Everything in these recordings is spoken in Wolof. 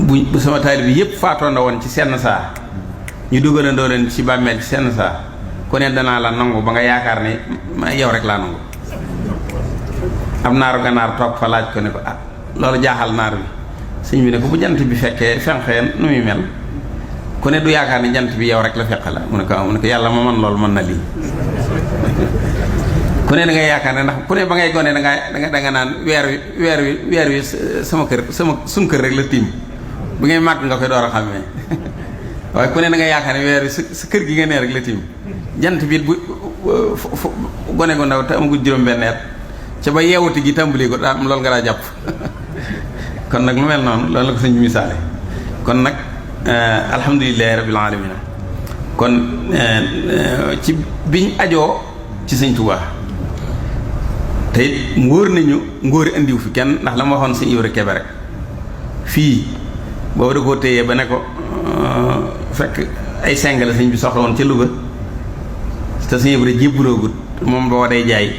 bu sama taalibe bi yëpp faatoo na woon ci senn saa ñu dugalandoo leen ci bàmmeel ci senn saa ku ne danaa la nangu ba nga yaakaar ne ma yow rek laa nangu. am naaru ganaar toog fa laaj ko ne ko ah loolu jaaxal naar bi sëñ bi ne ko bu jant bi fekkee fenqee nu muy mel ku ne du yaakaar ne jant bi yow rek la fekk la mu ne ko yàlla ma mën loolu mën na lii. ku ne da ngay yaakaar ne ndax ku ne ba ngay gone da nga naan weer wi sama kër suñ kër rek la tiim bu ngay màgg nga koy door a xàmmee waaye ku ne da ngay yaakaar ne weer wi sa kër gi nga nee rek la tiim jant bi bu gone gu ndaw te amagul juróom-benn at ca ba yeewuti gi tàmbali ko daa am loolu nga daa jàpp kon nag lu mel noonu loolu la ko sëñ bi misaale kon nag alhamdulilahi rabbil alamin kon ci biñ ajoo ci sëñ Tuubaa te it mu wóor nañu ngóori indiwu fi kenn ndax la ma waxoon sëñ Ibra Kebe rek fii boobu da koo téyee ba ne ko fekk ay seng la sëñ bi soxla woon ca Louga te sëñ Ibra jébbaloogut moom boo day jaay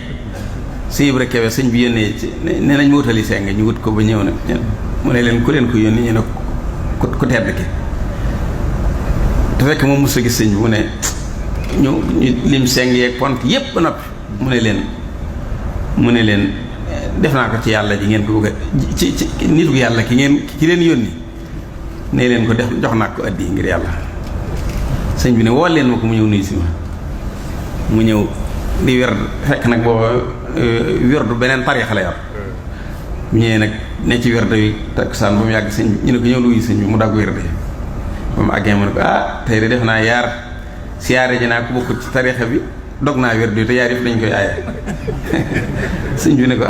sëñ Ibra Kebe sëñ bi yónnee ci ne nañ ma wutali seng ñu wut ko ba ñëw na mu ne leen ku leen ko yónni ñu ne ku tedd ki te fekk moom mos a gis sëñ bi mu ne ñu lim seng yeeg pont yépp ba noppi mu ne leen def naa ko ci yàlla ji ngeen ko bëgg ci nitu yàlla ki leen yónni ne leen ko def jox naa ko addi ngir yàlla sëñ bi ne woo leen ma ko mu ñëw nuyu si ma mu ñëw di werd fekk nag booba werdu beneen tariixa la yor mu ñëwee nag ne ci werd wi takkusaan ba mu yàgg sëñ bi ñu ne ko ñëw nuyu sëñ bi mu dagg werde ba mu àggee mu ne ko tey de def naa yaar siyaare ji naa ko bokkut ci tariixa bi dog naa wér te yaar yëpp dañ koy aaye sëñ bi ne ko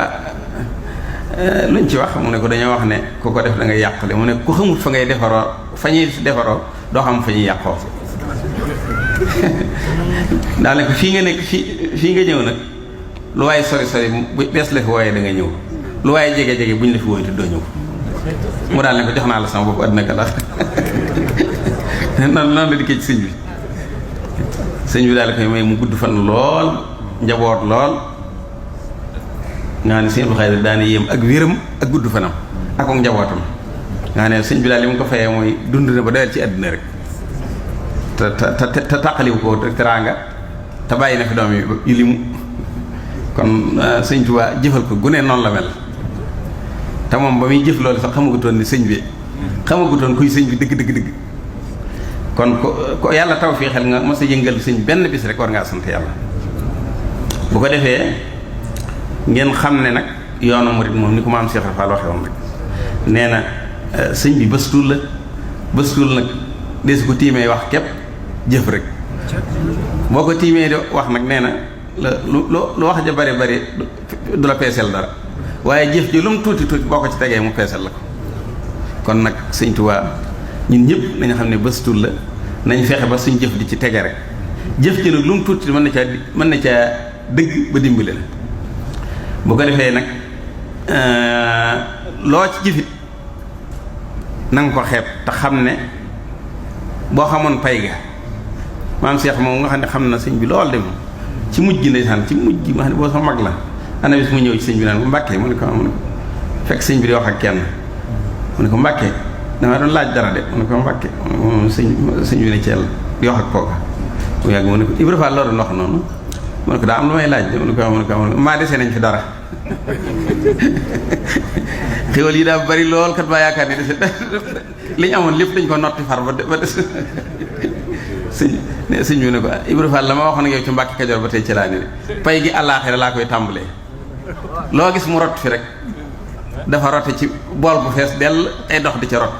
luñ ci wax mu ne ko dañoo wax ne ku ko def da ngay yàqule mu ne ku xamut fa ngay defaroo fa ñuy defaroo doo xam fa ñuy yàqoo daal ne ko fii nga nekk fii nga ñëw nag lu waaye sori bu bees la fi wooyee da nga ñëw lu waaye jege buñ la fi wooyee te doo ñëw mu daal ne ko jox naa la sama bopp àddina ka la noonu la dikkee ci sëñ bi daal koy may mu gudd fan lool njaboot lool nga ne sëñ Abdou Khadre daane yéem ak wéram ak gudd fanam ak njabootam nga ne sëñ bi daal li mu ko fayee mooy dund na ba doyal ci àddina rek te tàqaliwu ko teraanga te bàyyi na fi doom yu limu kon sëñ Tuubaa jëfal ko gune noonu la mel te moom ba muy jëf loolu sax xamagutoon ni sëñ bi xamagutoon kuy sëñ bi dëgg kon ko yàlla taw fii xel nga mos a yëngal sëñ benn bis rek war ngaa sant yàlla bu ko defee ngeen xam ne nag yoonu murid moom ni ko maam Cheikh Fall waxe woon rek nee na sëñ bi bëstuul la bëstuul nag desu ko tiimee wax képp jëf rek boo ko tiimee di wax nag nee na lu wax ja bari du la peeseel dara waaye jëf ji lu mu tuuti boo ko ci tegee mu peeseel la ko kon nag sëñ Tuubaa ñun ñëpp nañu xam ne bëstuul la nañ fexe ba suñ jëf di ci tege rek jëf ci nag lu mu tuuti mën na caa dëgg ba dimbali la bu ko defee nag loo ci jëfit na nga ko xeeb te xam ne boo xamoon pay ga maam Cheikh moom nga xam ne xam na sëñ bi lool de moom ci mujj gi ndeysaan ci mujj gi nga xam ne boo sama mag la ana bis mu ñëw ci sëñ bi naan ko Mbàkke mu ne ko fekk sëñ bi di wax ak kenn mu ne ko Mbàkke dama doon laaj dara de mu ne ko Mbàkke sëñ bi ne ci yàlla di wax ak kooka mu yàgg mu ne ko Ibra Fall loo doon wax noonu mu ne ko daa am lu may laaj de mu ne ko maa desee nañ fi dara xéwal yi daa bari lool kat maa yaakaar ni dese li ñu amoon lépp dañ ko notti far ba des sëñ bi ne ko Ibra Fall la ma waxoon ak yow ci Mbàkke Kajoor ba tey ci laa ne pay gi àllaaxira laa koy tàmbalee loo gis mu rot fi rek dafa rote ci bool bu fees dell ay dox di ca rot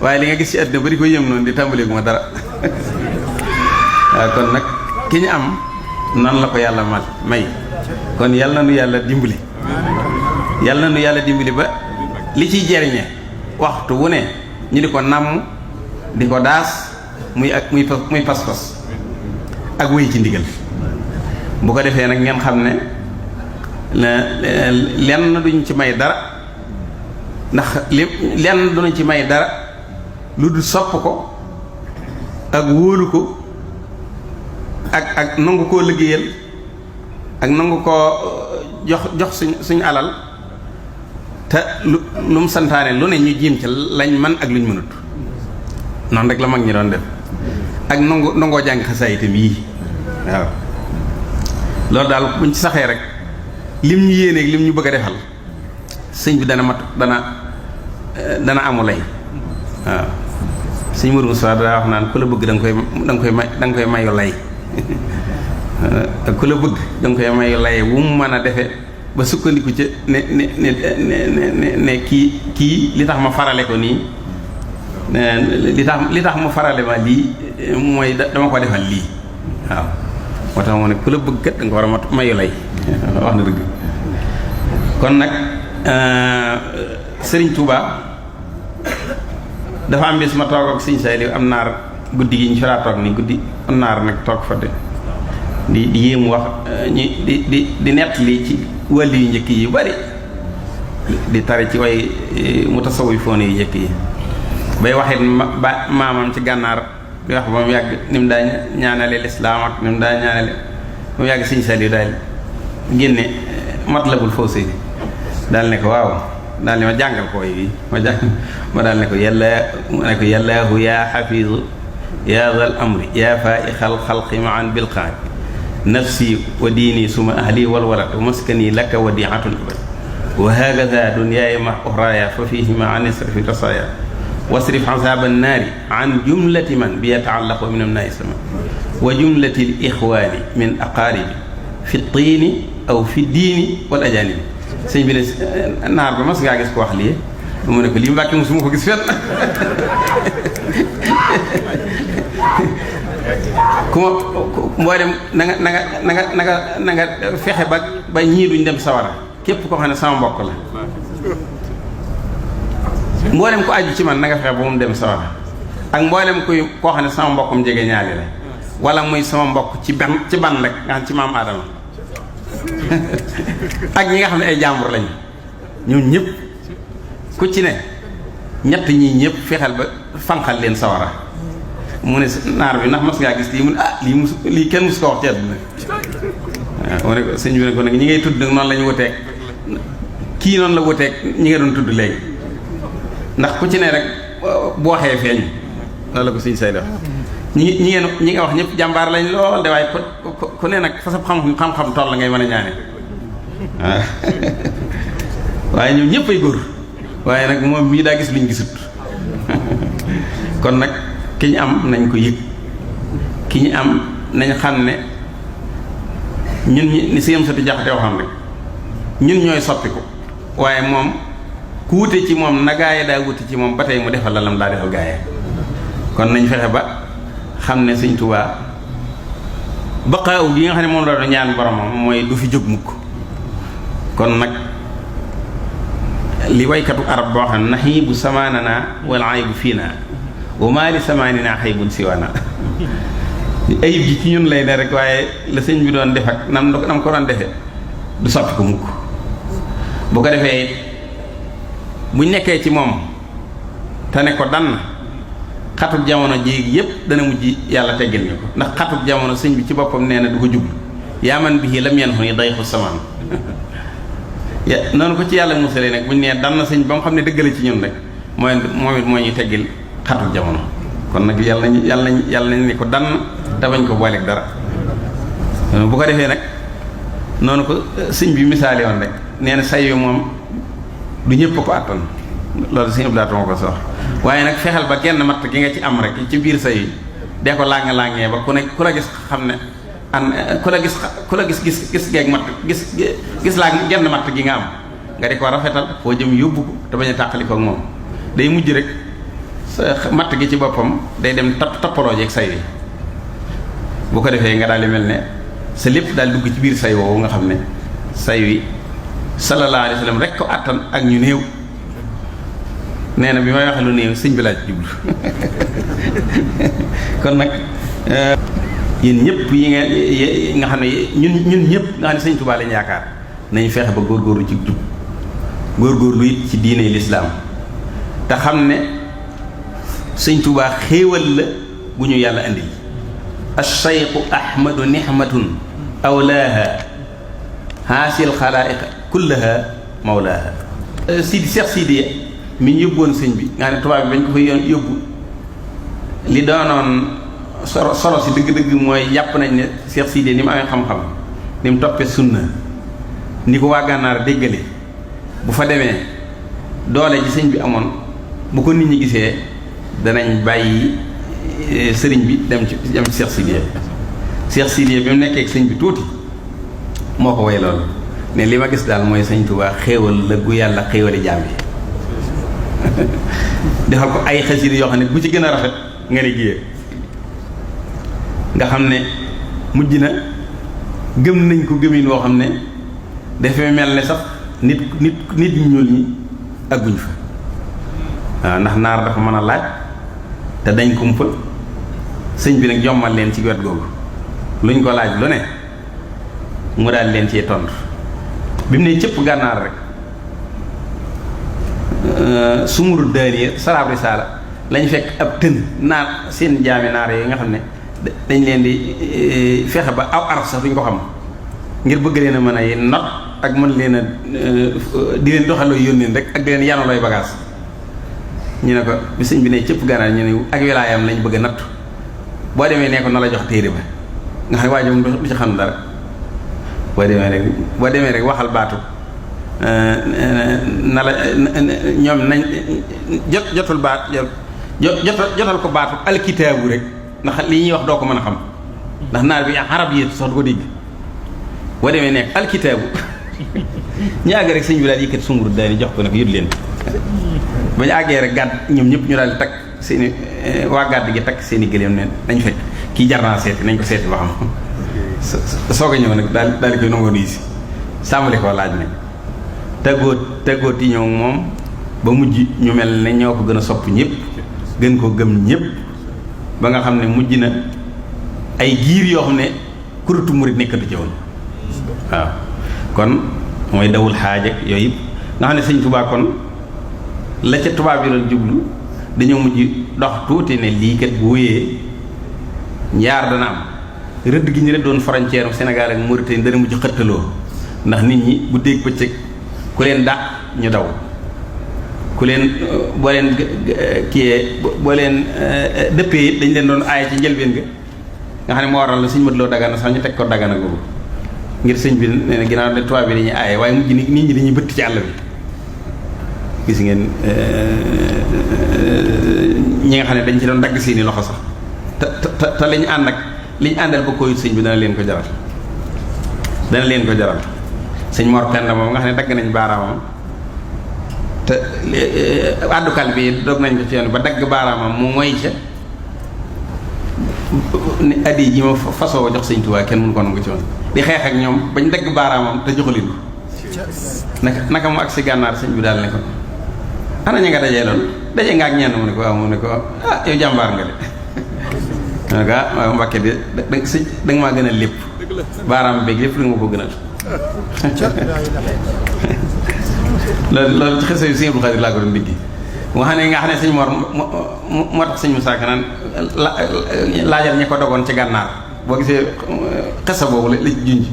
waaye li nga gis ci àddina ba di ko yëm noonu di tàmbalee gu ma dara waaw kon nag ki ñu am nan la ko yàlla may kon yal na nu yàlla dimbali ba li ciy jariñe waxtu wu ne ñu di ko namm di ko daas muy pas-pas ak wéy ci ndigal bu ko defee nag ngeen xam ne lenn duñ ci may dara ndax lenn duñu ci may dara lu du sopp ko ak wóolu ko ak nangu koo liggéeyal ak nangu koo jox suñu alal te lu mu santaane lu ne ñu jiim ca lañ man ak luñ mënut noonu rek la mag ñi doon def ak nangoo jàng xasaay itam yii waaw loolu daal buñ ci saxee rek lim ñu yéeneeg lim ñu bëgg a defal sëñ bi dana amu lay waaw sëñ Mourou Moussa daa wax naan ku la bëgg da nga koy mayu lay ku la bëgg da nga koy mayu lay wu mu mën a defe ba sukkandiku ca ne kii li tax ma farale ko nii li tax ma farale ma lii mooy dama ko defal lii waaw moo tax moo ne ku la bëgg kat da nga war a mayu lay wax na dëgg kon nag Sëriñ Touba dafa am bis ma toog ak Sëriñ Saliou am naar guddi gi ñu fi daa toog nii guddi am naar nag toog fa di yéemu wax di nett lii ci wàllu yu njëkk yi bari di tari ci way mutasawwifoon yu njëkk yi bay waxit maamam ci gànnaar di wax ba mu yàgg ni mu daa ñaanale lislaam ak ni mu daa ñaanale ba mu yàgg Sëriñ Saliou daal génne Matlabul Fawzayni daal ne ko waaw daal ne ma jàngal ko way bi ma daal ne ko yàllaahu yaa xafiizu yaa zal amri yaa faa'ixal xalqi maan bil qaari nafsi wa diini suma ahli wal walad wa maskani laka wadiatun abad wa hakaza dunyaaya ma uxraaya fa fihima an isrifi rasaaya wasrif azaaba annaari an jumlati man bi yataallaqu min amnaai sama wa jumlati l ixwaani min aqaaribi fi tiini aw fi diini wal ajaanibi sëñ bi ne naar ba mas ngaa gis ko wax lii mu ne ko lii Mbàkke mosuma ko gis fenn ku ma mboolem na nga fexe ba ñii duñ dem sawara képp koo xam ne sama mbokk la mboolem ko aju ci man na nga fexe ba mu dem sawara ak mboolem koo xam ne sama mbokkum jege ñaali la wala muy sama mbokk ci ban rek nga xam ci maam Adama ak ñi nga xam ne ay jàmbur lañu ñoom ñëpp ku ci ne ñett ñii ñëpp fexeel ba fanqal leen sawara mu ne naar bi ndax mas ngaa gis lii mu ne lii kenn mus ko wax ci àdduna waaw mu ne ko sëñ bi ne ko nag ñi ngay tudd nag noonu la ñu wuteeg kii noonu la wuteeg ñi nga doon tudd léegi ndax ku ci ne rek boo waxee feeñ loolu la ko sëñ say def ñi nga wax ñëpp jàmbaar lañ lool de waaye ku ne nag fa sa xam-xam toll la ngay mën a ñaane waaw waaye ñoom ñëpp ay góor waaye nag moom mii daa gis luñ gisut kon nag ki ñu am nañ ko yëg ki ñu am nañ xam ne ñun ñi ni siyam sati jaxate waxam rek ñun ñooy soppiku waaye moom ku wute ci moom na gaaye daa wute ci moom ba tey mu defal la lam daa defal gaaye kon nañ fexe ba xam ne Sëñ Tuubaa baqaaw gi nga xam ne moom la doon ñaan boromam mooy du fi jóg mukk kon nag li waykatu arab boo xam ne naxiibu samaanana wal aybu fiina wa maa li samaanina xaybun siwana ayib ji ci ñun lay ne rek waaye la sëñ bi doon def ak nam ko doon defee du soppi ko mukk bu ko defee buñ nekkee ci moom te ne ko dann xatub jamono ji yépp dana mujj yàlla teggil ñu ko ndax xatub jamono sëñ bi ci boppam nee na du ko jublu yaa man bihi lam yanhu ni dayxu samaan noonu ko ci yàlla musalee nag buñ nee dann sëñ ba mu xam ne dëgg la ci ñun rek moom it moo ñuy teggil xatub jamono kon nag yàlla nañ ne ko dann te bañ ko booleeg dara bu ko defee nag noonu ko sëñ bi misaale woon rek nee na say yu moom du ñëpp ko àttan loolu sëñ Abdou moo ko sox waaye nag fexeel ba genn matt gi nga ci am rek ci biir say dee ko làng-làngee ba ku la gis xam ne ku la gis geeg matt gis laa genn matt gi nga am nga di ko rafetal foo jëm yóbbu ko te bañ a tàqali ko ak moom day mujj rek sa matt gi ci boppam day dem tappaloo jeeg say wi bu ko defee nga daal di mel ne sa lépp daal dugg ci biir say woowu nga xam ne say wi sallallahu alayhi wa sallam rek ko àttan ak ñu néew nee na bi may waxee lu néew sëñ bi laa ci jublu kon nag yéen ñëpp yi nga xam ne ñun ñëpp nga xam ne sëñ Tuubaa lañu yaakaar nañ fexe ba góorgóorlu ci jub góorgóorlu it ci diine lislaam te xam ne sëñ Tuubaa xéewal la bu ñu yàlla indi ash-shaykhu ahmadu nihmatun awlaaha haasil xalaa'iq kullaha mawlaaha Cheikh Sidiya mi ñu yóbbuwoon sëñ bi nga ne tubaab bi bañ ko fa yóbbu li doonoon solo si dëgg-dëgg mooy jàpp nañ ne Cheikh Sidiya ni mu amee xam-xam ni mu toppee sunna ni ko waa Gànnaar déggale bu fa demee doole ji sëñ bi amoon bu ko nit ñi gisee danañ bàyyi sëriñ bi dem ci Cheikh Sidiya. Cheikh Sidiya bi mu nekkee ak sëñ bi tuuti moo ko way loolu ne li ma gis daal mooy sëñ Tuubaa xéewal la gu yàlla xéewali jaam yi defal ko ay xasida yoo xam ne bu ci gën a rafet nga ne giyee nga xam ne mujj na gëm nañ ko gëmin woo xam ne dafay mel ne sax nit ñu ñuul ñi agguñ fa waaw ndax naar dafa mën a laaj te dañ kumpa sëñ bi nag jommal leen ci wet googu luñ ko laaj lu ne mu daal leen cee tontu bi mu ne cëpp Gànnaar rek sumuru daaniya saraab risaala lañ fekk ab tën naar seen jaami naar yooyu nga xam ne dañ leen di fexe ba aw araf sax duñ ko xam ngir bëgg leen a mën a not ak mën leen a di leen doxaloo yónneen rek ak di leen yanoo lay bagage ñu ne ko bi sëñ bi ne cëpp Gànnaar ñu ne ak wilaayam lañ bëgg a nattu boo demee nee ko na la jox téere ba nga xam ne waa jom du ci xam dara boo demee rek waxal baatu na la ñoom nañ jotal baat jotal ko baatu alkitaabu rek ndax li ñuy wax doo ko mën a xam ndax naar bi arab yi sax du ko dégg boo demee nekk alkitaabu ñu àgg rek sëñ bi daal yëkkat sunguru daani jox ko nag yut leen ba ñu àggee rek gàdd ñoom ñëpp ñu daal di takk seeni waa gàdd gi takk seeni gëléem ne nañ fekk kii jar naa seeti nañ ko seeti ba xam soog a ñëw nag daal di koy nangoo nuyu si sàmmali koo laaj nag tëggooti ñëw moom ba mujj ñu mel ne ñoo ko gën a sopp ñëpp gën koo gëm ñëpp ba nga xam ne mujj na ay giir yoo xam ne kurétu murit nekkatu ci woon waaw kon mooy dawul xaaj ak yooyu yëpp nga xam ne sëñ Tuubaa kon la ca tubaab yi doon jublu dañoo mujj dox tuuti ne lii kat bu wéyee ñaar dana am rëdd gi ñu rëddoon frontière u Sénégal ak Mauritanie dana mujj xëttaloo ndax nit ñi bu dégg bëccëg ku leen dàq ñu daw ku leen boo leen kiyee boo leen dëppee it dañ leen doon aaye ci njëlbeen ga nga xam ne moo waral la sëñ Mat Lo Dagana sax ñu teg ko Dagana googu ngir sëñ bi nee na ginnaaw de tubaab bi dañuy aaye waaye mujj nit ñi dañuy bëtt ci àll bi gis ngeen ñi nga xam ne dañ ci doon dagg seeni loxo sax te lañu ànd ak liñ àndal ba koy sëñ bi dana leen ko jaral sëñ Mor Penda moom nga xam ne dagg nañ baaraamam te àddukal bi dog nañ ko ci yoon ba dagg baaraamam mu moy ca ni addi ji ma fasoo jox sëñ Tuubaa kenn mënu ko nangu ci woon di xeex ak ñoom bañ dagg baaraamam te joxuleen ko naka mu agsi Gànnaar sëñ bi daal ne ko ana ña nga dajee loon daje nga ak ñenn mu ne ko waaw mu ne ko ah yow jàmbaar nga de mu ne ko ah waaw Mbàkke de da nga maa gën a lépp baaraam beeg lépp da nga ma ko gënal loolu ci xese yu sëñ Abdou Khadir laa ko doon diggi nga xam ne sëñ Mor moo tax sëñ Musaa Ka naan laajal ñi ko dogoon ci Gànnaar boo gisee xesa boobu la ci junj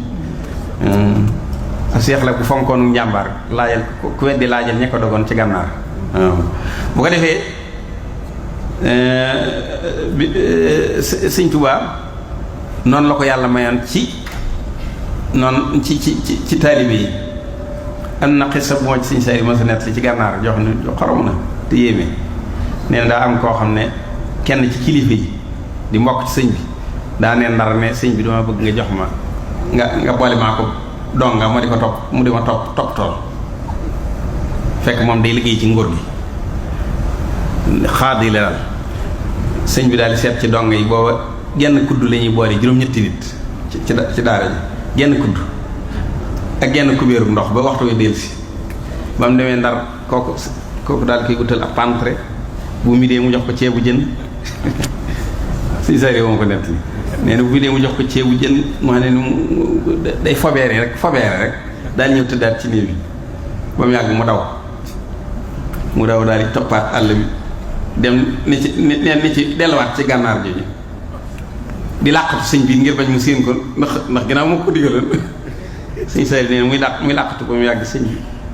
seex la bu fonkoonu njàmbaar laajal ku weddi laajal ñi ko dogoon ci Gànnaar bu ko defee sëñ Tuubaa noonu la ko yàlla mayoon ci taalibe yi am na xisa bu ma ci sëñ Sayid ma sa nett ci Gànnaar joo xam ne xorom na te yéeme nee na daa am koo xam ne kenn ci kilifa yi di mbokk ci sëñ bi daa ne ndar ne sëñ bi dama bëgg nga jox ma nga boole maa ko donga ma di ko topp mu di ma topp tool fekk moom day liggéey ci ngóor gi xaad yi la daal sëñ bi daal di seet ci donga yi booba genn kudd la ñuy boole juróom-ñetti nit ci daara ji genn kudd ak genn kubéeru ndox ba waxtu wi dellusi ba mu demee ndar kooku daal koy wutal ab pantre bu mi dee mu jox ko ceebu jën si sari moom ko nett nee na bu mi dee mu jox ko ceebu jën mu xam ne day fobeere rek daal ñëw tëddaat ci néeg bi ba mu yàgg mu daw daal di toppaat àll bi dem ni ci delluwaat ci Gànnaar jooju di làqatu sëñ bi ngir bañ mu séen ko ndax ginnaaw moo ko digaloon sëñ sari nee na muy làqatu ba mu yàgg sëñ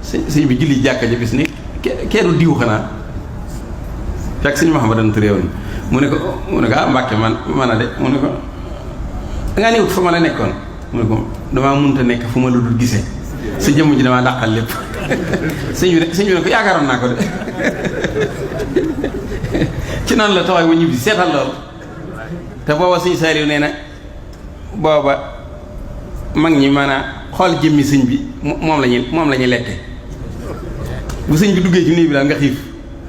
sëñ bi julli jàkka ja bis ni keeru diw xanaa fekk sëñ Mouhamadou Touré woon mu ne ko ah Mbàkke man a de mu ne ko dangaa néewut fa ma la nekkoon mu ne ko damaa mënut a nekk fu ma la dul gisee sa jëmm ji damaa dàqal lépp sëñ bi ne ko yaakaaroon naa ko de ci noonu la tawaay ba ñibbi seetal lool te booba sëñ Saaliw nee na booba mag ñi maanaam xool jëmmi sëñ bi moom la ñuy lekke bu sëñ bi duggee ci néeg bi daal nga xiif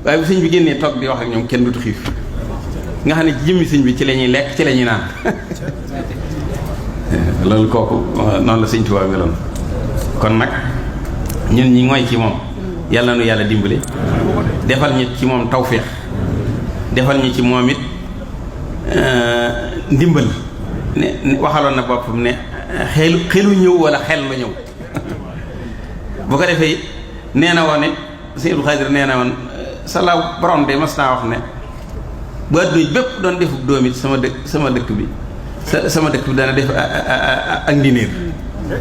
waaye bu sëñ bi génnee toog di wax ak ñoom kenn dutu xiif nga xam ne ci jëmmi sëñ bi ci la ñuy lekk ci la ñuy naan loolu kooku noonu la sëñ Tuubaa meloon kon nag ñun ñi ngoy ci moom yàlla nu yàlla dimbale defal ñu ci moom tawféex defal ñu ci moom it ndimbal ne waxaloon na boppam ne xelu ñëw wala xel lu ñëw bu ko defee nee na woon it sëñ Abdou Khadir nee na woon salaaw borom de mas naa wax ne bu àdduna bépp doon defub doom it sama dëkk bi sama dëkk bi dana def ak ndinéer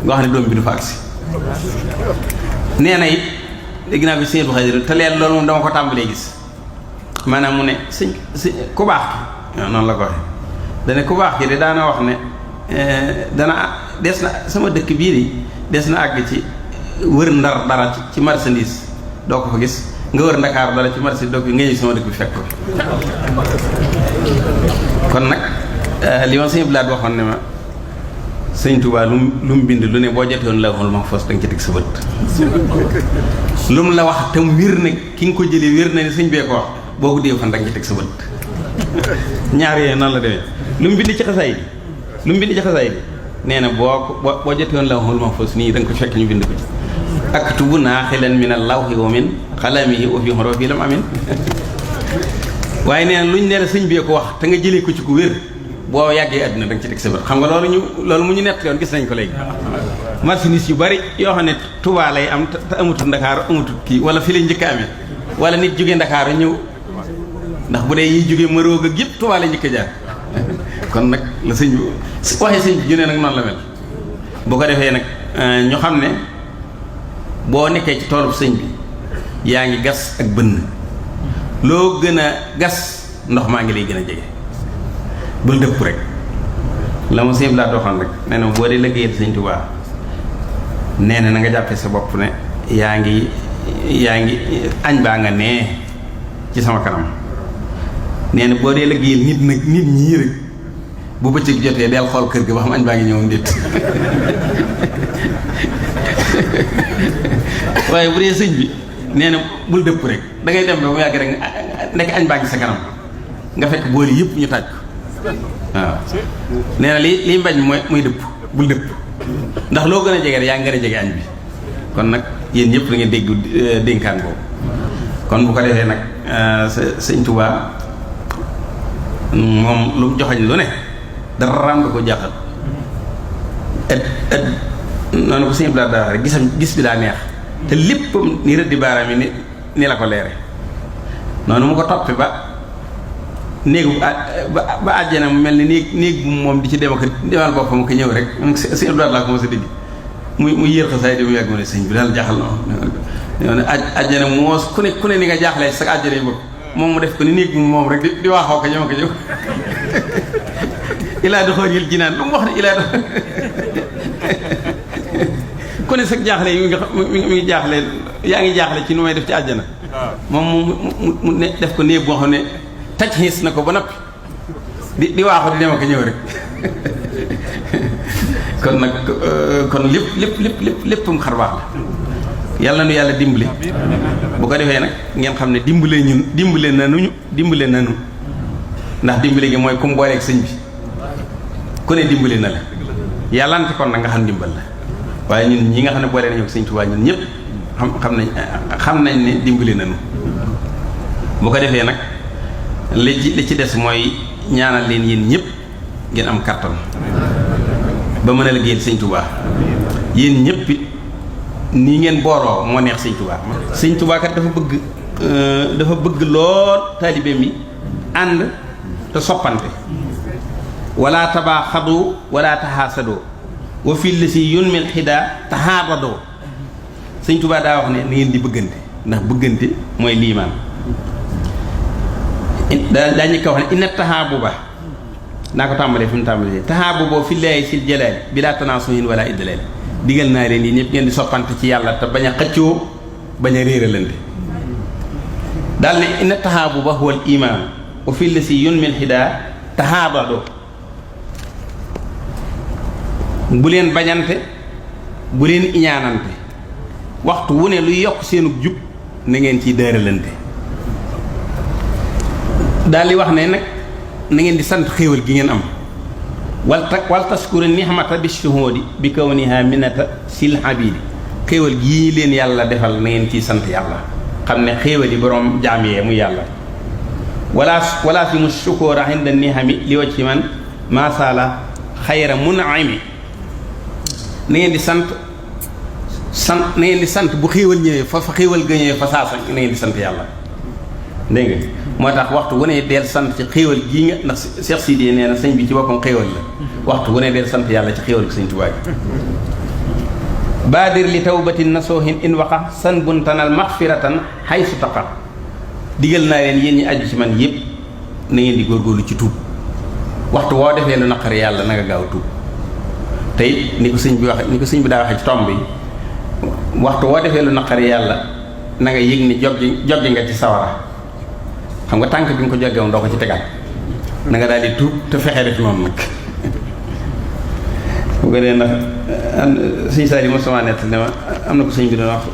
nga xam ne doom bi du fa agsi nee na it dégg naa bi sëñ Abdou Khadir te leen loolu moom dama ko tàmbalee gis maanaam mu ne sëñ ku baax ki noonu la ko waxee dane ku baax ki de daana wax ne dana des na sama dëkk bii de des na àgg ci wër Ndar dara ci marchandise doo ko fa gis nga wër Ndakaar dara ci marchandise doo ko nga ñëw sama dëkk bi fekk ko kon nag li ma sëñ Blaat waxoon ne ma sëñ Touba lu mu bind lu ne boo jotoon la waxul ma fos danga ci teg sa bët lu mu la wax te mu wér na ki nga ko jëlee wér na ne sëñ bee ko wax boo ko dee fan danga ci teg sa bët ñaar yooyu noonu la demee lu mu bind ci xasaay bi nee na boo jotoon la waxul ma fos nii da nga ko fekk ñu bind ko ci aktubu naaxilan min allawhi wa min xalamihi wa fi xorofi lam amin waaye nee na luñ ne la sëñ bee ko wax te nga jëlee ko ci ku wér boo yàggee àdduna da nga ci teg sa bët xam nga loolu mu ñu nett yoon gis nañ ko léegi marchandise yu bari yoo xam ne Touba lay am te amatul Ndakaar amatul kii wala fi lay njëkk a amee wala nit jógee Ndakaar ñëw ndax bu dee yiy jógee Maroog ak yëpp Touba lay njëkk a jaar kon nag la sëñ bi waxee sëñ bi ju ne nag noonu la mel bu ko defee nag ñu xam ne boo nekkee ci toolub sëñ bi yaa ngi gas ak bënn loo gën a gas ndox maa ngi lay gën a jege bul dëpp rek la ma sëñ laa doxoon rek nee na boo dee liggéeyal sëñ Tuubaa nee na nga jàppee sa bopp ne yaa ngi añ baa nga nee ci sama kanam nee na boo dee liggéeyal nit ñii rek bu bëccëg jotee del xool kër gi ba xam añ baa ngi ñëwoon déet waaye bu dee sëñ bi nee na bul dëpp rek da ngay dem ba mu yàgg rek nekk añ baa ngi sa kanam nga fekk booli yëpp ñu taaj ko waaw nee na liy mbañ mooy dëpp bul dëpp ndax loo gën a jege rek yaa ngi gën a jege añ bi kon nag yéen ñëpp da ngeen dégg dénkaan boobu kon bu ko defee nag sëñ Tuubaa moom lu mu joxañ lu ne dara raam da ko jàqal noonu ko sëñ bi daa rek gis bi daa neex te léppam ni rëddi baaraam yi ni la ko leere noonu mu ko toppe ba néegu ba àjjana mu mel ni néeg bu moom di ci dem ak demal boppam ko ñëw rek sëñ Abdou laa ko mos a dégg muy yéex saay di mu yàgg mu ne sëñ bi daal jaaxal na ne àjjana moos ku ne ni nga jaaxlee sa àjjana yi bopp moom mu def ko ni néeg bu moom rek di waaxoo ko ñëw ilaa doxoor yil jinaan lu mu wax ne ilaa dox ku ne sa jaaxle yi mi ngi jaaxle yaa ngi jaaxle ci nu may def ci àjjana moom mu ne def ko néeg boo xam ne taj xiis na ko ba noppi di waaxu di dem ak ñëw rek kon nag kon léppam xar baax la yàlla nu yàlla dimbali bu ko defee nag ngeen xam ne dimbale nanu ndax dimbale gi mooy comme booleeg sëñ bi ku ne dimbale na la yàllante kon nag nga xam dimbal la waaye ñun ñi nga xam ne boole nañu ak sëñ Tuubaa ñun ñëpp xam nañ ne dimbale nanu bu ko defee nag li ci des mooy ñaanal leen yéen ñëpp ngeen am kattan ba mën a liggéeyal sëñ Tuubaa yéen ñëpp nii ngeen booroo moo neex sëñ Tuubaa sëñ Tuubaa kat dafa bëgg lool taalibe mi ànd te soppante wala tabaaxadu wala taxaasadoo wa fi lisi yunmil xidaa taxaadadoo sëñ Tuubaa daa wax ne na ngeen di bëggante ndax bëggante mooy liimaan daa ñëkk a wax ne inna tahaabuba naa ko tàmbalee fi mu tàmbalee tahaabuba fillaahi sil jalaali bilaa tanaasuhin wala idlaali digal naa leen yi ñëpp ngeen di soppante ci yàlla te bañ a xëccoo bañ a réeralante daal ne inna tahaabuba huwal imaan wa fi la si yun mil xidaa tahaabado bu leen bañante bu leen iñaanante waxtu wu ne luy yokk seenu jub na ngeen ciy dëralante daal di wax ne nag na ngeen di sant xéewal gi ngeen am wal taskuru nihmata bi shuhudi bi kawniha minata sil habidi xéewal gii leen yàlla defal na ngeen ciy sant yàlla xam ne xéewal yi boroom jaam yee muy yàlla wala fi mu shukura inda nihami li wa ci man masala xayra mun'imi na ngeen di sant na ngeen di sant bu xéewal ñëwee fa xéewal ga ñëwee fa saasa na ngeen di sant yàlla dégg nga moo tax waxtu wu ne deel sant ci xéewal gii nga ndax Cheikh Sidi nee na sëñ bi ci boppam xéewal la waxtu wu ne deel sant yàlla ci xéewal gi sëñ Tuubaa gi baadir li tawbatin nasuhin in waqa san buntanal maxfiratan haysu taqa digal naa leen yéen ñi aju ci man yëpp na ngeen di góorgóorlu ci tuub waxtu woo defee lu naqari yàlla na nga gaaw tuub te it ni ko sëñ bi daa waxee ci tomb bi waxtu woo defee lu naqari yàlla na nga yëg ni joggi nga ci sawara xam nga tànk bi nga ko joggewoon doo ko ci tegaat na nga daal di tuub te fexee def noonu nag bu ko dee ndax sëñ Saali mo sama nett ne ma am na ko sëñ bi doon wax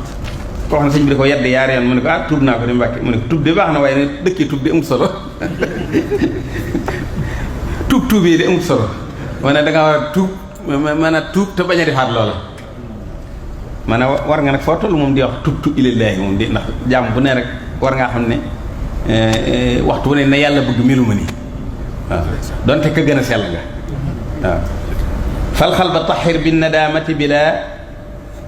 koo xam ne sëñ bi da ko yedd yaari yoon mu ne ko tuub naa ko di Mbàkke mu ne ko tuub de baax na waaye ne dëkkee tuub di amul solo tuub yi di amul solo ma ne da nga war a tuub mën a tuub te bañ a defaat loola maanaam war nga nag foo toll moom di wax tuub ilallaahi moom di ndax jàmm bu ne rek war ngaa xam ne waxtu wu ne na yàlla bëgg melu ma nii waaw donte ka gën a sell nga waaw falxal ba taxir bi nadaamati bila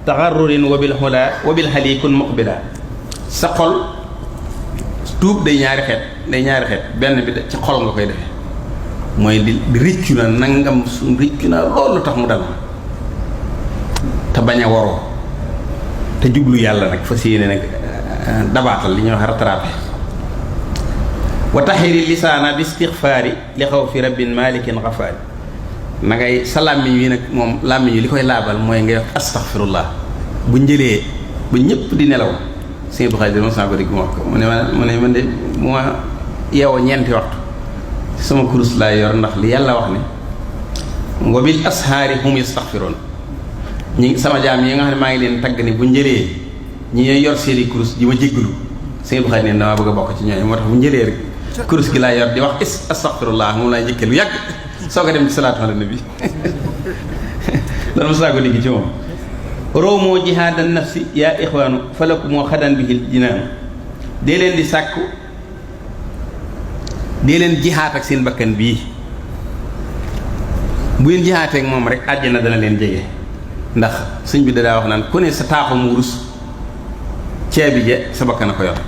taxarrurin wa bil xula wa bil xali kun muqbila sa xol tuub day ñaari xeet benn bi ci xol nga koy defee mooy di rëccu na nangam su rëccu na loolu tax mu dal ma te bañ a waroo te jublu yàlla nag fas yéene nag dabaatal li ñuy wax rattrapé wa taxiri lisaana bi istixfaari li xaw fi rabbin malikin xafaari na ngay sa làmmiñ wi nag moom làmmiñ wi li koy laabal mooy ngay wax astaxfirullah bu njëlee ba ñëpp di nelaw sëñ bu xaaj moom saa ko dégg mu wax ko mu ne man de bu ma yeewoo ñeenti waxtu sama kurus laay yor ndax li yàlla wax ne wa bil ashaari hum yastaxfiroon ñi sama jaam yi nga xam ne maa ngi leen tagg ni bu njëlee ñi yor seeni kurus di ma jéggalu sëñ bu xaaj ne damaa bëgg a bokk ci ñooñu moo tax bu njëlee rek kurus gi laay yor di wax astaxfirullah moom laay njëkkee lu yàgg soo ko dem ci salaatu ala nabi loolu mos naa ko dégg ci moom roomoo jihaadan nafsi yaa ixwaanu falaku moo xadan bihil jinaanu dee leen di sàkku dee leen jihaat ak seen bakkan bii bu ngeen jihaatee ak moom rek àjjana dana leen jege ndax sëñ bi dadaa wax naan ku ne sa taaxum wurus ceebi je sa bakkan a ko yor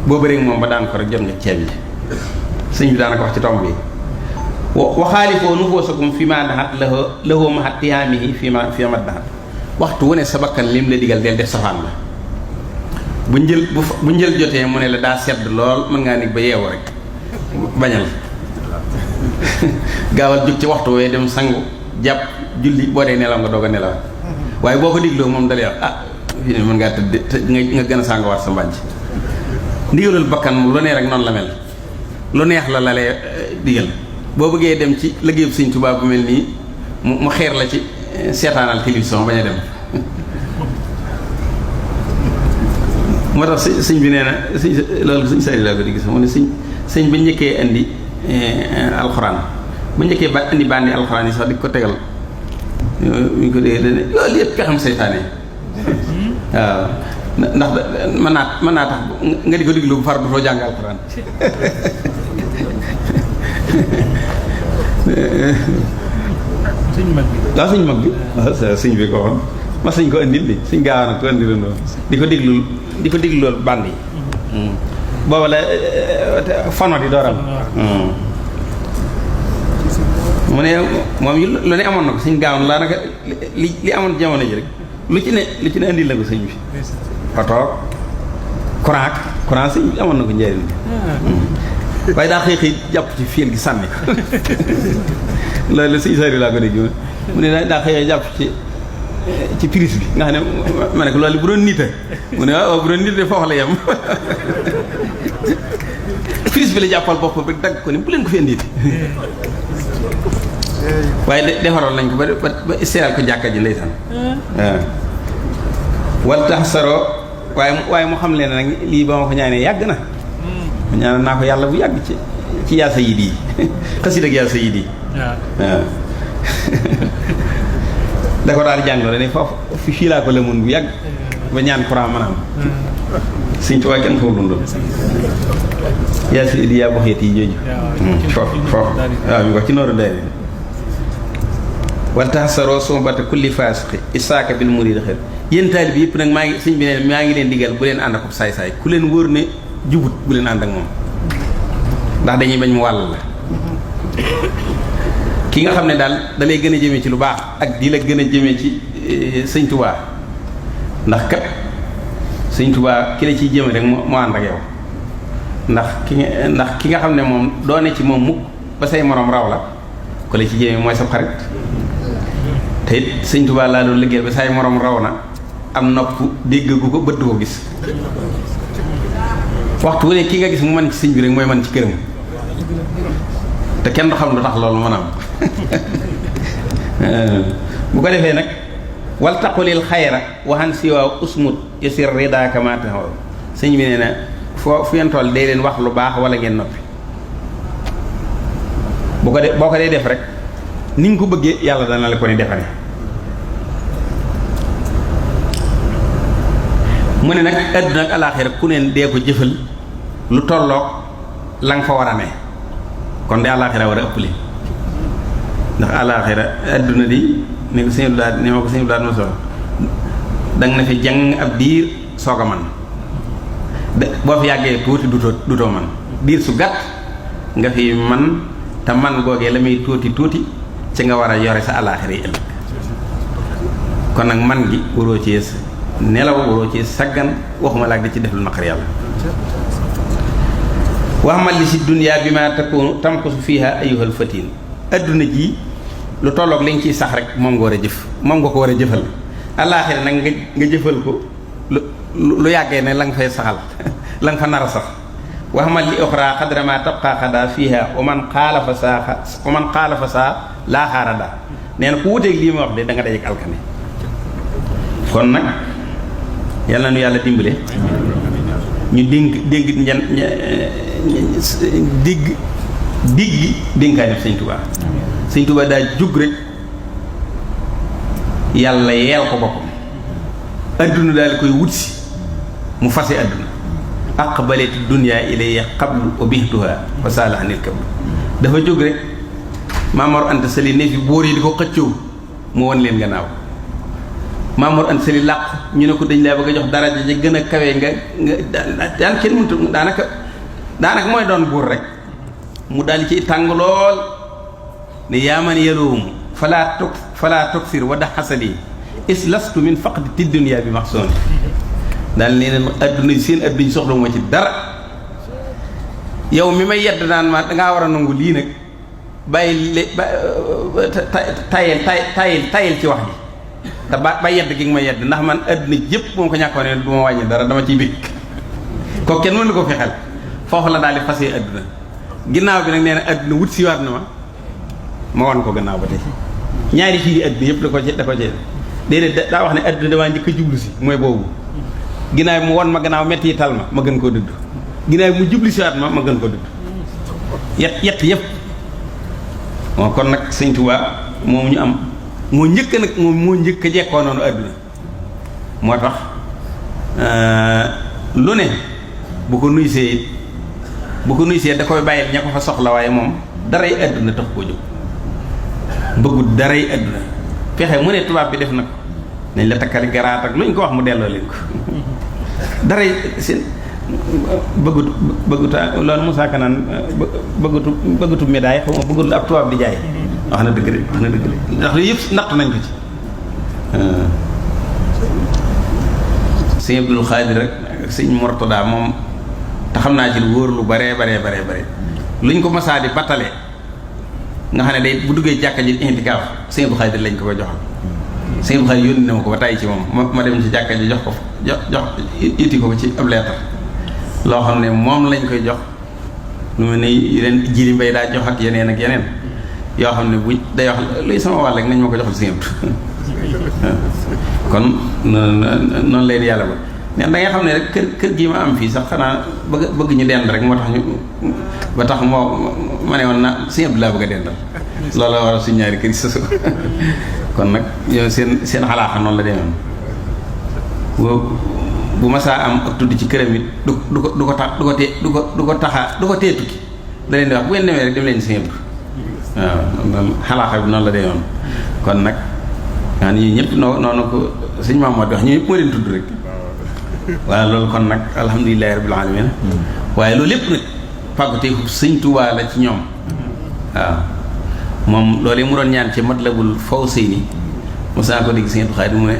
boo bëree moom ba daan ko rek jot nga ceebi je sëñ bi daana ko wax ci tomb bi waxaalifoo nufoosakum fi ma daxat lahoo mahat tiyaamihi fi ma daxat waxtu wu ne sa bakkan lim la digal del def safaan la bu njël jotee mu ne la daa sedd lool mën ngaa nekk ba yeewu rek bañal gaawal jóg ci waxtu wooye dem sangu jàpp julli boo dee nelaw nga doog a nelaw waaye boo ko digloo moom dalay wax fii ne mën ngaa tëdd te nga gën a sànguwaat sa mbànc ndigalul bakkan moom lu ne rek noonu la mel lu neex la lay digal boo bëggee dem ci liggéeyub Sëñ Tuubaa bu mel nii mu xeer la ci seetaanal télévision bañ a dem moo tax sëñ bi nee na loolu sëñ Saliou laa ko di gis mu ne sëñ ba njëkkee indi alxuraan ba njëkkee indi bandi alxuraan yi sax di ko tegal ñu ko dee dane loolu yëpp pexam seytaane waaw ndax mën naa tax nga di ko diglu bu far du too jàng alxuraan sëñ mag bi waaw sëñ mag bi waaw sëñ bi ko waxoon ma sëñ ko andil li sëñ gaawaan ko andil noonu di ko diglu loolu band yi booba la fano di dooram mu ne moom lu ne amoon na ko sëñ gaawaan laa naka li amoon jamono ji rek lu ci ne indil la ko sëñ bi oto courant sëñ bi amoon na ko njëriñ waaye daa xëy jàpp ci fiil gi sànni ko loolu sëñ Saliou laa ko dégg mu ne daa xëy jàpp ci prise bi nga xam ne ma ne ko loolu bu doon nita mu ne waaw bu doon nit de foofu la yem prise bi la jàppal boppam rek dagg ko ni bu leen ko fi inditi waaye defaroon nañ ko ba isteeral ko jàkka ji ndeysaan waaw wal tax saroo waaye mu xam leen nag lii ba ma ko ñaanee yàgg na ma ñaanal naa ko yàlla bu yàgg ci yaa sayid yi xasid ak yaa sayid yi waaw da ko daal jàngloo dane foofu fii laa ko lëmoon bu yàgg ba ñaan courant maanaam Sëñ Tuubaa kenn ko dundoon yaa sayid yaa boxeet yi jooju foofu waaw mi wax ci nooru day wal taxasaroo sumbata kulli faasiqi isaaka bil murid xel yéen taalib yëpp nag maa ngi sëñ bi ne maa ngi leen digal bu leen ànd ak saay-saay ku leen wóor ne jubut bu leen ànd ak moom ndax dañuy bañ mu wàll la ki nga xam ne daal da lay gën a jëmee ci lu baax ak di la gën a jëmee ci sëñ Tuubaa ndax kat sëñ Tuubaa ki la ciy jëme rek moo ànd ak yow ndax ki nga xam ne moom doone ci moom mukk ba say moroom raw la ko la ci jëme mooy sa xarit te it sëñ Tuubaa laa doon liggéey ba say moroom raw na am nopp déggagu ko bët ko gis waxtu wu ne ki nga gis mu mën ci sëñ bi rek mooy mën ci këram te kenn du xam lu tax loolu mën a am bu ko defee nag wal taqulil xayra waxan si waaw usmut yasir ridaaka ma taxaw sëñ bi nee na fu ngeen toll day leen wax lu baax wala ngeen noppi boo ko dee def rek ni nga ko bëggee yàlla dana la ko ni defane mu ne nag àdduna ak alaaxira ku neen dee ko jëfal lu tolloog la nga fa war a ne kon de alaaxira war a ëpp li ndax alaaxira àdduna di ne ko sëñ daal ne ma ko sëñ daal ma soxla danga na fi jàng ab diir soog a man boo fi yàggee tuuti dutoo man diir su gàtt nga fi man te man googee la muy tuuti ci nga war a yore sa alaaxira yi ëllëg kon nag man gi waroo ci nelaw waroo ci saggan waxuma laak di ci def lu naqar yàlla waxamal li si duniyaa bi ma takkoonu tamkusu fiiha ayyuhal fatiin adduna ji lu tolloog li nga ciy sax rek moom nga war a jëf moom nga ko war a jëfal alaaxira nag nga jëfal ko lu yàggee ne la nga fay saxal la nga fa nar a sax waxamal li oxra xadra ma tabqa xada fiiha wa man xaalafa saa laa xaarada nee na ku wuteeg lii ma wax de da nga dajeek alkane kon nag yàlla na nu yàlla dimbale ñu dénkaay def sëñ Tuubaa sëñ Tuubaa daa jug rek yàlla yeel ko boppam adduna daal koy wut si mu fase adduna aqbalati dunya ilayya qablu wa bihtuha wa saalaha nil kablu dafa jóg rek Maamor Anta Sali ne fi bóor yi di ko xëccoo mu won leen gannaaw Maamor Anta Sali làqu ñu ne ko dañ laa bëgg a jox daraja ji gën a kawe nga daan kenn mënut daanaka mooy doon buur rek mu daal ci tàng lool ne yaa man yaloomu falaa toksir wa daxasali is lastu min faqdi ti dunya bi maxsoon daal nee na adduna seen adduna soxla ma ci dara yow mi may yedd naan ma dangaa war a nangu lii nag bàyyi tayel ci wax ji te ba yedd gi nga ma yedd ndax man adduna yëpp moom ko ñàkkoon ne du ma wàññi dara dama ciy bég kooku kenn mënu ko fexeel foofu la daal di fasee adduna ginnaaw bi nag nee na adduna wut si waat na ma wan ko gannaaw ba tey ñaari fii di adduna yëpp da ko ci déedéet daa wax ne adduna damaa njëkk a jublu si mooy boobu ginnaaw bi mu won ma gannaaw metti yi tal ma gën koo dëdd ginnaaw bi mu jublu si waat ma gën koo dëdd yett yëpp moo kon nag sëñ Tuubaa moom ñu am moo njëkk nag moo njëkk a jekkoo noonu adduna moo tax lu ne bu ko nuysee da koy bàyyil ña ko fa soxla waaye moom daray adduna tax koo jóg bëggut daray adduna fexe mu ne tubaab bi def na ko nañ la takkali garaat ak lu ñu ko wax mu delloo leen ko daray seen bëgguta loolu Moussa Kanaan bëggutu médaille xaw ma bëggutu ab tubaab di jaay wax na dëgg de ndax lu yëpp natt nañ ko ci sëñ Abdul Xaadir rek sëñ Mortada moom te xam naa ci lu wóor lu bare luñ ko masaa di battale nga xam ne day bu duggee jàkka ji intikaaf sëñ Abdul Xaadir lañ ko koy joxal. sëñ Abdul Xaadir yónni na ma ko ba tàyyi ci moom ma dem ci jàkka ji jox ko jox itti ko ci ab leetar loo xam ne moom lañ koy jox lu mel ne yeneen jiri mbay daa jox ak yeneen yoo xam ne buñ day wax luy sama wàll rek nañ ma ko joxal sëñ Abdul kon noonu lay di yàlla ba ne da nga xam ne rek kër gii ma am fii sax xanaa bëgg ñu dend rek moo tax ñu ba tax moo ma ne woon na sëñ Abdou laa bëgg a dendal loolu la war a suñ ñaari kër yi sosu kon nag yow seen xalaaxa noonu la demee bu masaa am ak tudd ci këram it du ko tee tukki da leen di wax bu ngeen demee rek dem leen sëñ Abdou waaw xalaaxa bi noonu la demee kon nag yaa ñii ñëpp noonu ko sëñ Mamadou wax ñu ñëpp moo leen tudd rek waaw loolu kon nag alhamdulilahi rabbil alamin waaye loolu lépp nag fàgguteefu sëñ Tuubaa la ci ñoom waaw moom loolu yi mu doon ñaan ci Matlabul Fawzayni mosaa ko dégg sëñ Abdou Khadre mu ne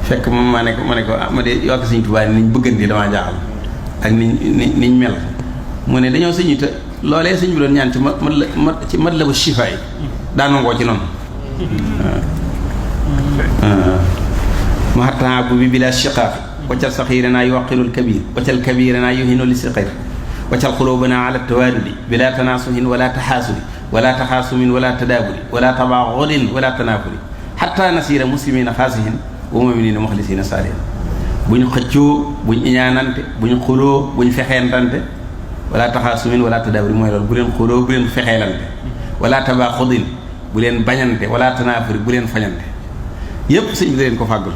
fekk ma ne ko ma de yokk sëñ Tuubaa niñ bëggante damaa jaaxal ak niñ mel mu ne dañoo sëñu te loolee sëñ bi doon ñaan ci Matlabul Shifaa yi daa nangoo ci noonu mahataabu bi bila shiqaaq waccal saxiiranaa yuwaqirul kabir waccal kabiranaa yuhinu li siqir waccal xuluubanaa ala tawaadudi bila tanaasuhin wala taxaasudi wala taxaasumin wala tadaaburi wala tabaaxudin wala tanaafuri xatta nasiira muslimina xaasihin wa muminina muxlisina saalihin bu ñu xëccoo bu ñu iñaanante bu ñu xuloo bu ñu fexeentante wala taxaasumin wala tadaaburi mooy loolu bu leen xuloo bu leen fexeelante wala tabaaxudin bu leen bañante wala tanaafuri bu leen fañante yépp sëñ bi da leen ko fàggul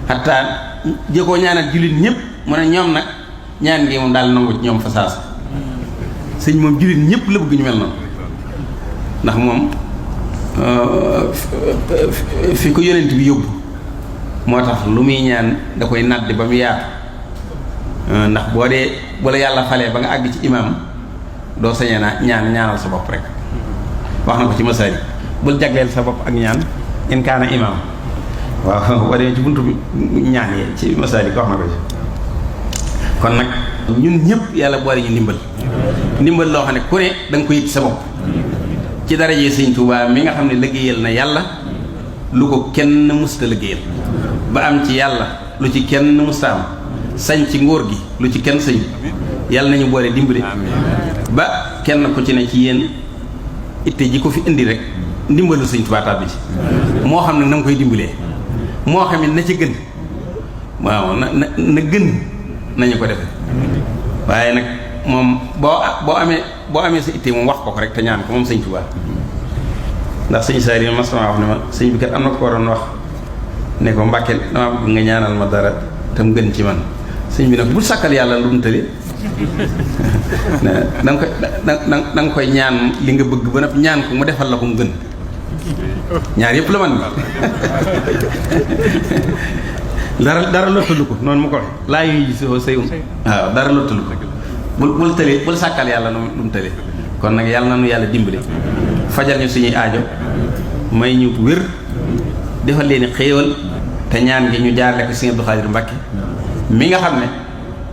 xataa jëkkoo ñaanal jullit ñëpp mu ne ñoom nag ñaan ngi moom daal nangu ci ñoom fa saasa sëñ moom jullit ñëpp la bëgg ñu mel noonu ndax moom fi ko yonent bi yóbbu moo tax lu muy ñaan da koy nàddi ba mu yaatu ndax boo dee bu la yàlla falee ba nga àgg ci imaam doo sañee naa ñaanal sa bopp rek wax na ko ci masaali bul jagleel sa bopp ak ñaan in kaana imaam waaw boo demee ci buntu bi ñaan yee ci masaali ko wax na ko ci kon nag ñun ñëpp yàlla boole ñu ndimbal loo xam ne ku ne da nga ko yëg sa bopp ci daraje sëñ Tuubaa mi nga xam ne liggéeyal na yàlla lu ko kenn musta liggéeyal ba am ci yàlla lu ci kenn musta am sañ ci nguur gi lu ci kenn sañ yàlla nañu boole dimbali ba kenn ku ci ne ci yéen itte ji ko fi indi rek ndimbalu sëñ Tuubaa tàbbi ci moo xam ne na nga koy dimbalee moo xam ne na ci gën waaw na gën nañu ko defe waaye nag moom boo amee sa itte moom wax ko rek te ñaan ko moom sëñ Tuubaa ndax sëñ Saari mas na wax ne ma sëñ bi kat am na ko waroon wax ne ko Mbàkke dama bëgg nga ñaanal ma dara te mu gën ci man sëñ bi nag bul sàkkal yàlla lu mu tële da nga koy ñaan li nga bëgg ba nag ñaan ko mu defal la ko mu gën ñaar yëpp la man dara lottalu ko noonu mu ko waxee laa yuy gis say waaw dara lottalu ko bul tële bul sàkkal yàlla lu mu tële kon nag yàlla na nu yàlla dimbali fajal ñu suñuy aajo may ñu wér defal leen xéewal te ñaan gi ñu jaarale ko sëñ Abdou Khadre Mbacké mi nga xam ne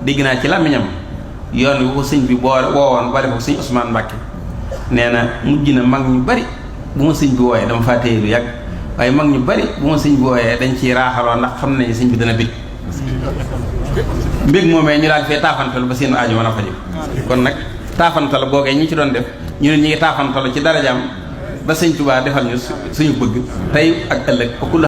dégg naa ci làmmiñam yoon wi ko sëñ bi woowoon boole ko sëñ Ousmane Mbacké nee na mujj na mag ñu bari bu ma sëñ bi wooyee dama faa téye lu yàgg waaye mag ñu bari bu ma sëñ bi wooyee dañ ciy raaxaloo ndax xam nañu sëñ bi dana bég mbég moomee ñu daal fee taafantalu ba seen aajo mën a faju kon nag taafantal googee ñi ci doon def ñu ne ñi ngi taafantalu ci darajaam ba sëñ Tuubaa defal ñu suñu bëgg tey ak ëllëg